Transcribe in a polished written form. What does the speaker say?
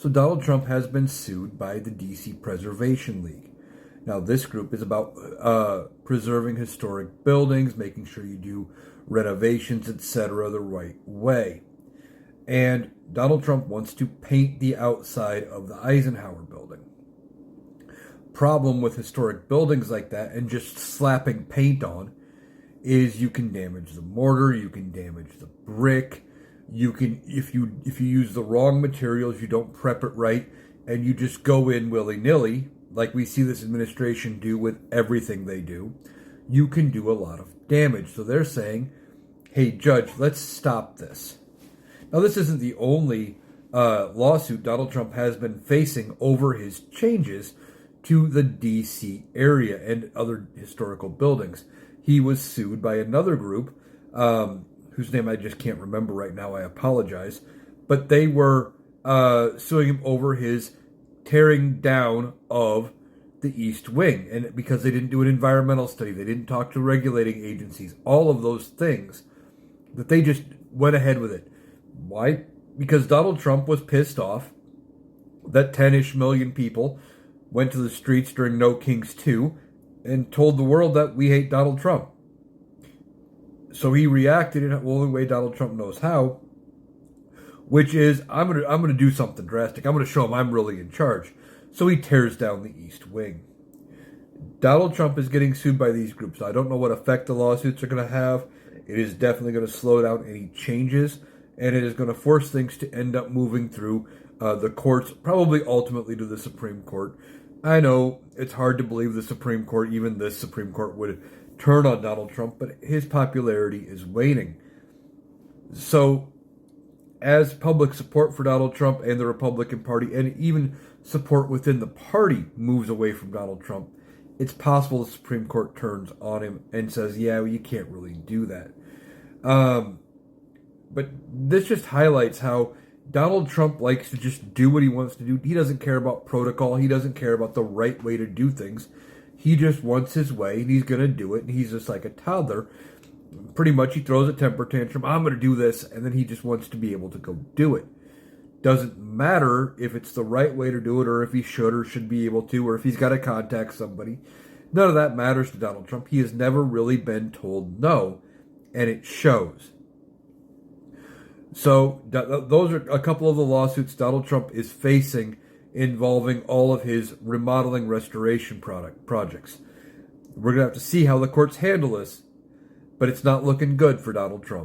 So Donald Trump has been sued by the DC Preservation League. Now, this group is about preserving historic buildings, making sure you do renovations, etc., the right way. And Donald Trump wants to paint the outside of the Eisenhower building. Problem with historic buildings like that and just slapping paint on is you can damage the mortar, you can damage the brick, you can if you use the wrong materials, you don't prep it right, and you just go in willy-nilly, like we see this administration do with everything they do, you can do a lot of damage. So they're saying, hey, Judge, let's stop this. Now, this isn't the only lawsuit Donald Trump has been facing over his changes to the D.C. area and other historical buildings. He was sued by another group, whose name I just can't remember right now, I apologize, but they were suing him over his tearing down of the East Wing, and because they didn't do an environmental study, they didn't talk to regulating agencies, all of those things, that they just went ahead with it. Why? Because Donald Trump was pissed off that 10-ish million people went to the streets during No Kings 2 and told the world that we hate Donald Trump. So he reacted in the only way Donald Trump knows how, which is, I'm gonna do something drastic. I'm gonna show him I'm really in charge. So he tears down the East Wing. Donald Trump is getting sued by these groups. I don't know what effect the lawsuits are going to have. It is definitely going to slow down any changes, and it is going to force things to end up moving through the courts, probably ultimately to the Supreme Court. I know it's hard to believe the Supreme Court, even this Supreme Court, would turn on Donald Trump, but his popularity is waning. So, as public support for Donald Trump and the Republican Party, and even support within the party moves away from Donald Trump, it's possible the Supreme Court turns on him and says, yeah, well, you can't really do that. But this just highlights how Donald Trump likes to just do what he wants to do. He doesn't care about protocol. He doesn't care about the right way to do things. He just wants his way, and he's going to do it, and he's just like a toddler. Pretty much, he throws a temper tantrum. I'm going to do this, and then he just wants to be able to go do it. Doesn't matter if it's the right way to do it, or if he should or should be able to, or if he's got to contact somebody. None of that matters to Donald Trump. He has never really been told no, and it shows. So those are a couple of the lawsuits Donald Trump is facing involving all of his remodeling restoration projects. We're going to have to see how the courts handle this, but it's not looking good for Donald Trump.